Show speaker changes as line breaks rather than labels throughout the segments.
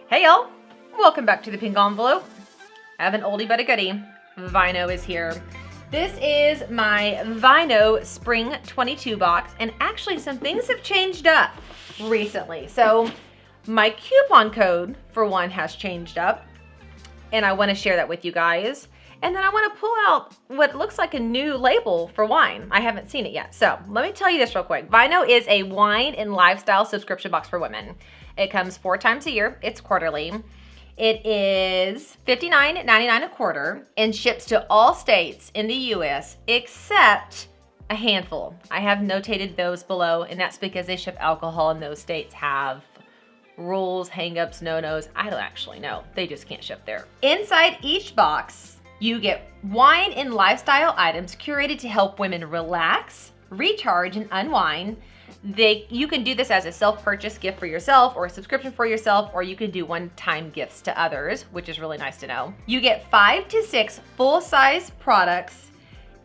Hey y'all, welcome back to the Pink Envelope. I have an oldie but a goodie. VineOh is here. This is my VineOh Spring 22 box, and actually some things have changed up recently. So my coupon code for one has changed up, and I want to share that with you guys. And then I want to pull out what looks like a new label for wine. I haven't seen it yet. So let me tell you this real quick. VineOh is a wine and lifestyle subscription box for women. It comes 4 times a year. It's quarterly. It is $59.99 a quarter and ships to all states in the US except a handful. I have notated those below, and that's because they ship alcohol and those states have rules, hang-ups, no-nos. I don't actually know. They just can't ship there. Inside each box, you get wine and lifestyle items curated to help women relax, recharge, and unwind. You can do this as a self-purchase gift for yourself or a subscription for yourself, or you can do one-time gifts to others, which is really nice to know. You get 5 to 6 full-size products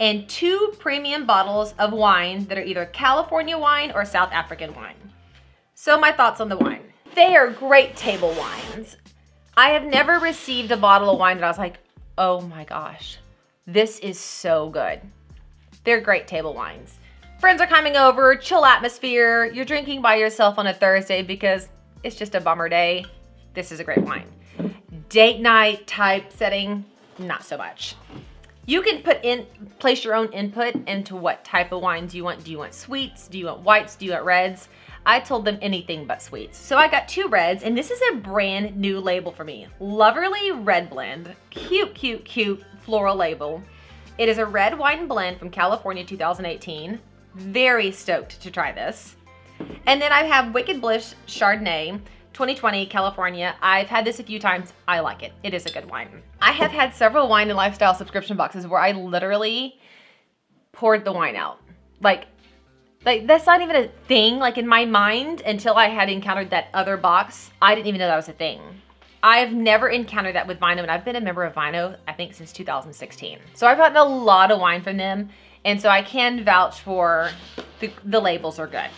and 2 premium bottles of wine that are either California wine or South African wine. So my thoughts on the wine. They are great table wines. I have never received a bottle of wine that I was like, oh my gosh, this is so good. They're great table wines. Friends are coming over, chill atmosphere. You're drinking by yourself on a Thursday because it's just a bummer day. This is a great wine. Date night type setting, not so much. You can place your own input into what type of wines you want. Do you want sweets? Do you want whites? Do you want reds? I told them anything but sweets. So I got 2 reds, and this is a brand new label for me. Loverly Red Blend. Cute, cute, cute floral label. It is a red wine blend from California 2018. Very stoked to try this. And then I have Wicked Bliss Chardonnay 2020 California. I've had this a few times. I like it. It is a good wine. I have had several wine and lifestyle subscription boxes where I literally poured the wine out. Like that's not even a thing, like in my mind, until I had encountered that other box. I didn't even know that was a thing. I've never encountered that with VineOh, and I've been a member of VineOh, I think, since 2016. So I've gotten a lot of wine from them, and so I can vouch for the labels are good.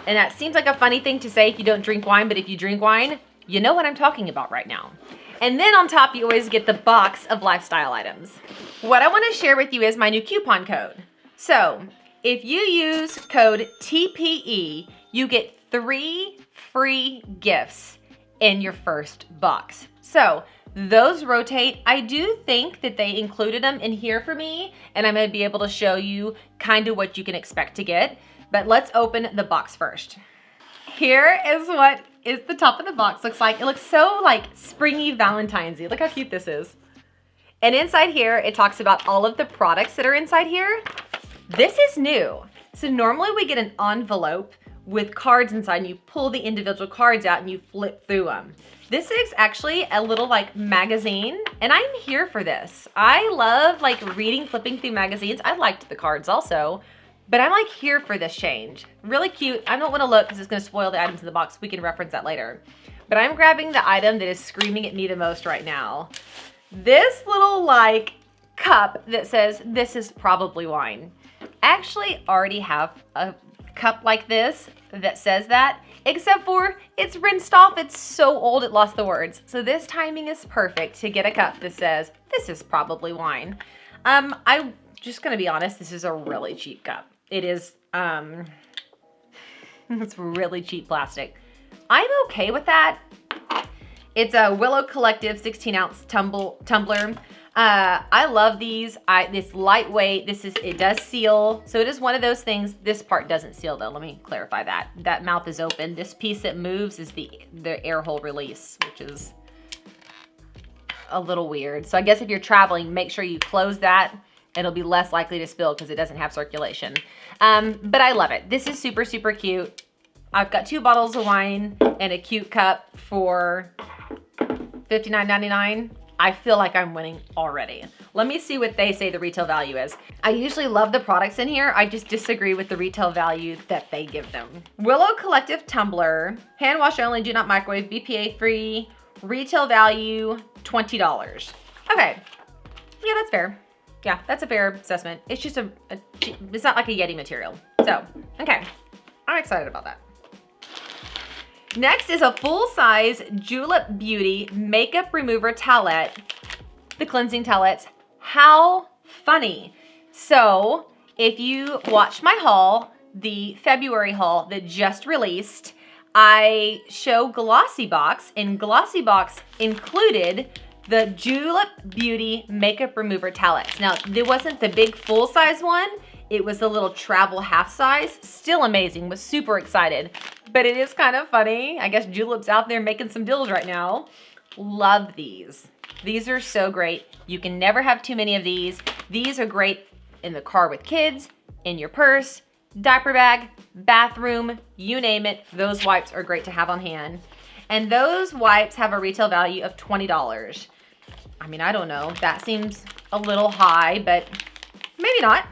And that seems like a funny thing to say if you don't drink wine, but if you drink wine, you know what I'm talking about right now. And then on top, you always get the box of lifestyle items. What I want to share with you is my new coupon code. So if you use code TPE, you get 3 free gifts in your first box. So those rotate. I do think that they included them in here for me, and I'm gonna be able to show you kind of what you can expect to get. But let's open the box first. Here is what is the top of the box looks like. It looks so like springy Valentine's-y. Look how cute this is. And inside here, it talks about all of the products that are inside here. This is new. So normally we get an envelope with cards inside, and you pull the individual cards out and you flip through them. This is actually a little like magazine, and I'm here for this. I love like flipping through magazines. I liked the cards also, but I'm like here for this change. Really cute. I don't want to look because it's going to spoil the items in the box. We can reference that later. But I'm grabbing the item that is screaming at me the most right now. This little like cup that says this is probably wine. I actually already have a cup like this that says that, except for it's rinsed off. It's so old it lost the words. So this timing is perfect to get a cup that says this is probably wine. I'm just gonna be honest, this is a really cheap cup. It is it's really cheap plastic. I'm okay with that. It's a Willow Collective 16-ounce tumbler. I love these. It's lightweight. It does seal. So it is one of those things. This part doesn't seal though. Let me clarify that. That mouth is open. This piece that moves is the air hole release, which is a little weird. So I guess if you're traveling, make sure you close that. It'll be less likely to spill because it doesn't have circulation. But I love it. This is super, super cute. I've got 2 bottles of wine and a cute cup for $59.99. I feel like I'm winning already. Let me see what they say the retail value is. I usually love the products in here. I just disagree with the retail value that they give them. Willow Collective Tumbler, hand wash only, do not microwave, BPA free, retail value $20. Okay, yeah, that's fair. Yeah, that's a fair assessment. It's just it's not like a Yeti material. So, okay, I'm excited about that. Next is a full-size Julep Beauty Makeup Remover Towelette. The cleansing towelettes. How funny. So if you watched my haul, the February haul that just released, I show Glossy Box, and Glossy Box included the Julep Beauty Makeup Remover Towelettes. Now, it wasn't the big full-size one. It was the little travel half size. Still amazing, was super excited. But it is kind of funny. I guess Julep's out there making some deals right now. Love these. These are so great. You can never have too many of these. These are great in the car with kids, in your purse, diaper bag, bathroom, you name it. Those wipes are great to have on hand. And those wipes have a retail value of $20. I mean, I don't know. That seems a little high, but maybe not.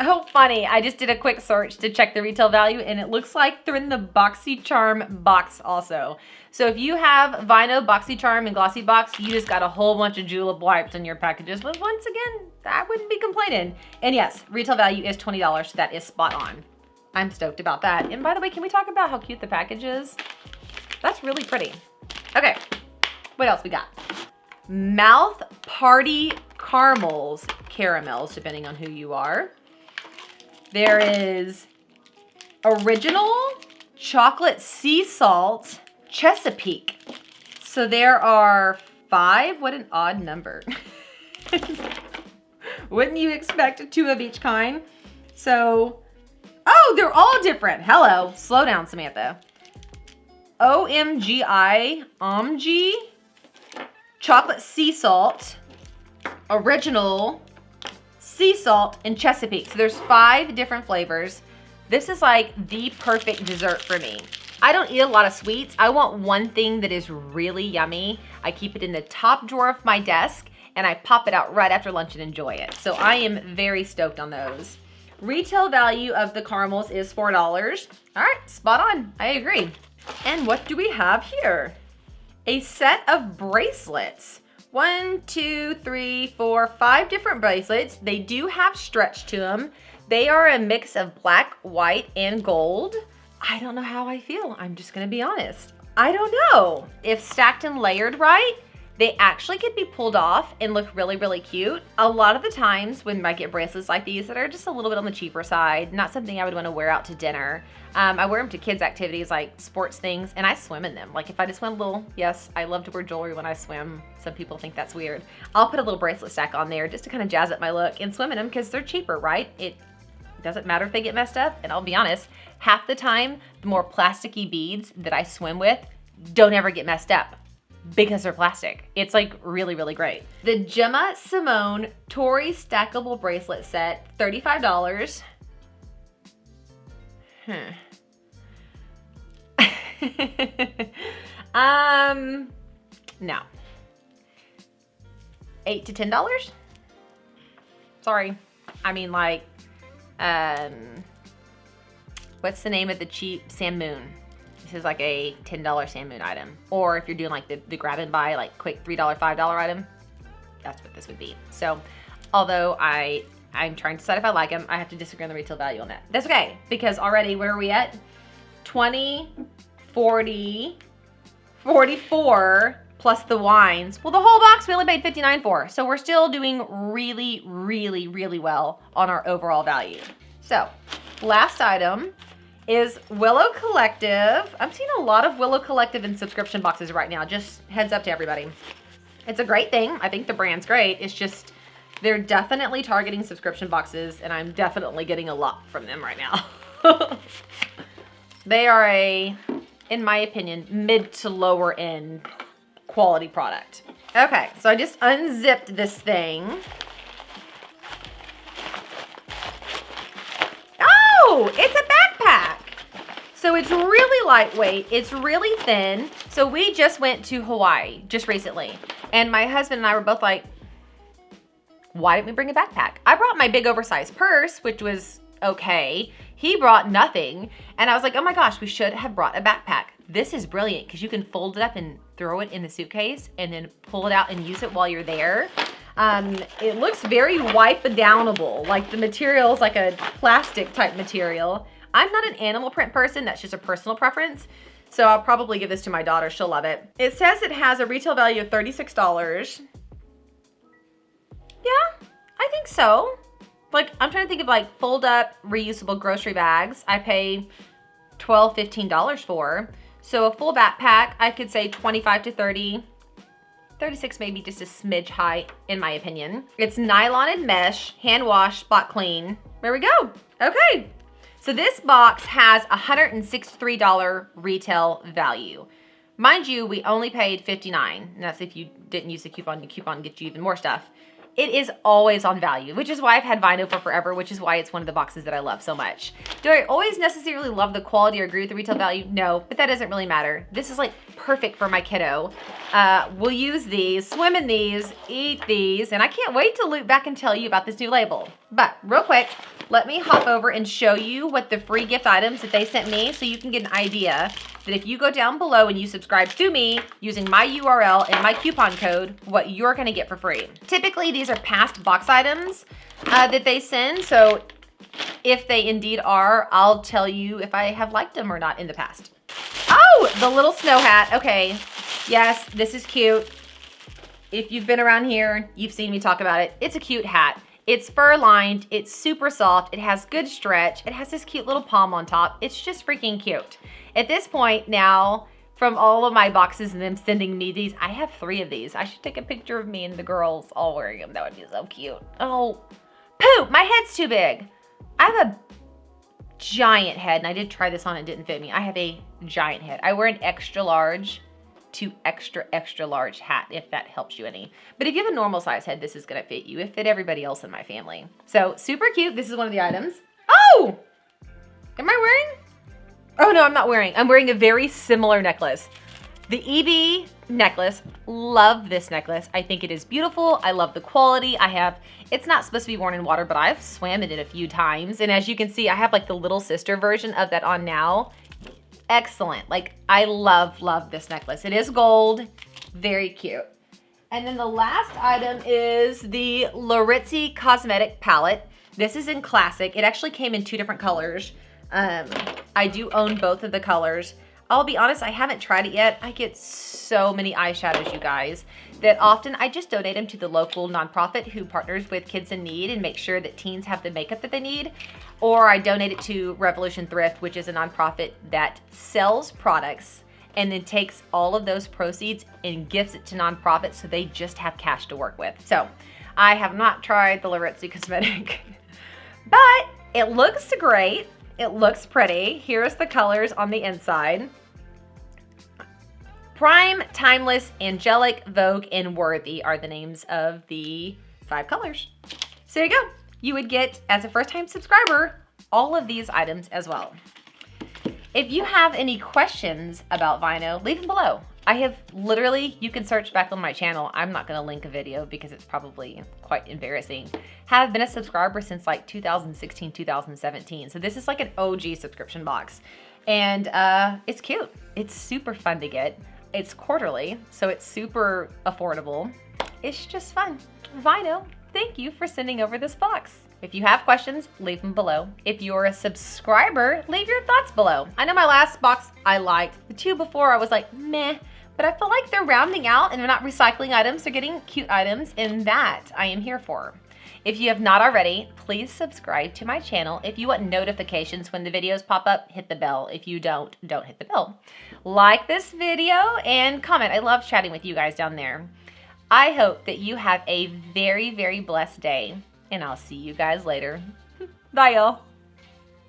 Oh, funny. I just did a quick search to check the retail value, and it looks like they're in the BoxyCharm box also. So if you have VineOh, BoxyCharm, and Glossy Box, you just got a whole bunch of Julep wipes in your packages. But once again, I wouldn't be complaining. And yes, retail value is $20. So that is spot on. I'm stoked about that. And by the way, can we talk about how cute the package is? That's really pretty. Okay, what else we got? Mouth Party Caramels, depending on who you are. There is Original Chocolate Sea Salt Chesapeake. So there are 5. What an odd number. Wouldn't you expect 2 of each kind? So, oh, they're all different. Hello, slow down, Samantha. OMG, Chocolate Sea Salt, Original Sea Salt, and Chesapeake. So there's 5 different flavors. This is like the perfect dessert for me. I don't eat a lot of sweets. I want one thing that is really yummy. I keep it in the top drawer of my desk, and I pop it out right after lunch and enjoy it. So I am very stoked on those. Retail value of the caramels is $4. All right, spot on, I agree. And what do we have here? A set of bracelets. 1, 2, 3, 4, 5 different bracelets. They do have stretch to them. They are a mix of black, white, and gold. I don't know how I feel. I'm just gonna be honest. I don't know. If stacked and layered right, they actually could be pulled off and look really, really cute. A lot of the times when I get bracelets like these that are just a little bit on the cheaper side, not something I would want to wear out to dinner. I wear them to kids' activities like sports things, and I swim in them. Like if I just want a little, yes, I love to wear jewelry when I swim. Some people think that's weird. I'll put a little bracelet stack on there just to kind of jazz up my look and swim in them because they're cheaper, right? It doesn't matter if they get messed up. And I'll be honest, half the time, the more plasticky beads that I swim with don't ever get messed up because they're plastic. It's like really, really great. The Gemma Simone Tori Stackable Bracelet Set, $35. No. $8 to $10? Sorry. I mean like, what's the name of the cheap Sam Moon? This is like a $10 Sam Moon item. Or if you're doing like the grab and buy, like quick $3, $5 item, that's what this would be. So, although I'm trying to decide if I like them, I have to disagree on the retail value on that. That's okay, because already, where are we at? 20, 40, 44, plus the wines. Well, the whole box we only paid $59 for. So we're still doing really, really, really well on our overall value. So, last item is Willow Collective. I'm seeing a lot of Willow Collective in subscription boxes right now. Just heads up to everybody. It's a great thing. I think the brand's great. It's just, they're definitely targeting subscription boxes, and I'm definitely getting a lot from them right now. They are a, in my opinion, mid to lower end quality product. Okay, so I just unzipped this thing. Oh, it's a backpack. So it's really lightweight, it's really thin. So we just went to Hawaii just recently, and my husband and I were both like, why didn't we bring a backpack? I brought my big oversized purse, which was okay. He brought nothing, and I was like, oh my gosh, we should have brought a backpack. This is brilliant because you can fold it up and throw it in the suitcase and then pull it out and use it while you're there. It looks very wipe-downable, like the material is like a plastic type material. I'm not an animal print person. That's just a personal preference. So I'll probably give this to my daughter. She'll love it. It says it has a retail value of $36. Yeah, I think so. Like, I'm trying to think of like fold up reusable grocery bags. I pay $12, $15 for. So a full backpack, I could say 25 to 30. 36 maybe just a smidge high in my opinion. It's nylon and mesh, hand wash, spot clean. There we go. Okay. So this box has $163 retail value. Mind you, we only paid $59. And that's if you didn't use the coupon gets you even more stuff. It is always on value, which is why I've had VineOh for forever, which is why it's one of the boxes that I love so much. Do I always necessarily love the quality or agree with the retail value? No, but that doesn't really matter. This is like perfect for my kiddo. We'll use these, swim in these, eat these, and I can't wait to loop back and tell you about this new label. But real quick, let me hop over and show you what the free gift items that they sent me so you can get an idea that if you go down below and you subscribe to me using my URL and my coupon code, what you're gonna get for free. Typically, these are past box items that they send. So if they indeed are, I'll tell you if I have liked them or not in the past. Oh, the little snow hat. Okay, yes, this is cute. If you've been around here, you've seen me talk about it. It's a cute hat. It's fur lined, it's super soft, it has good stretch, it has this cute little palm on top. It's just freaking cute. At this point now, from all of my boxes and them sending me these, I have 3 of these. I should take a picture of me and the girls all wearing them. That would be so cute. Oh, poop, my head's too big. I have a giant head, and I did try this on, it didn't fit me. I have a giant head. I wear an extra large to extra, extra large hat, if that helps you any. But if you have a normal size head, this is gonna fit you. It fit everybody else in my family. So super cute. This is one of the items. Oh, am I wearing? Oh no, I'm not wearing. I'm wearing a very similar necklace. The EB necklace, love this necklace. I think it is beautiful. I love the quality. It's not supposed to be worn in water, but I've swam in it a few times. And as you can see, I have like the little sister version of that on now. Excellent. Like, I love this necklace. It is gold, very cute. And then the last item is the Laritzi Cosmetic Palette. This is in classic. It actually came in 2 different colors. I do own both of the colors. I'll be honest, I haven't tried it yet. I get so many eyeshadows, you guys, that often I just donate them to the local nonprofit who partners with kids in need and make sure that teens have the makeup that they need. Or I donate it to Revolution Thrift, which is a nonprofit that sells products and then takes all of those proceeds and gifts it to nonprofits so they just have cash to work with. So I have not tried the Laritzi Cosmetic, but it looks great. It looks pretty. Here's the colors on the inside. Prime, Timeless, Angelic, Vogue, and Worthy are the names of the 5 colors. So there you go. You would get, as a first-time subscriber, all of these items as well. If you have any questions about VineOh, leave them below. I have literally, you can search back on my channel. I'm not gonna link a video because it's probably quite embarrassing. Have been a subscriber since like 2016, 2017. So this is like an OG subscription box. And it's cute. It's super fun to get. It's quarterly, so it's super affordable. It's just fun. VineOh, thank you for sending over this box. If you have questions, leave them below. If you're a subscriber, leave your thoughts below. I know my last box I liked. The 2 before I was like, meh, but I feel like they're rounding out and they're not recycling items, they're getting cute items, and that I am here for. If you have not already, please subscribe to my channel. If you want notifications when the videos pop up, hit the bell. If you don't hit the bell. Like this video and comment. I love chatting with you guys down there. I hope that you have a very, very blessed day, and I'll see you guys later. Bye, y'all.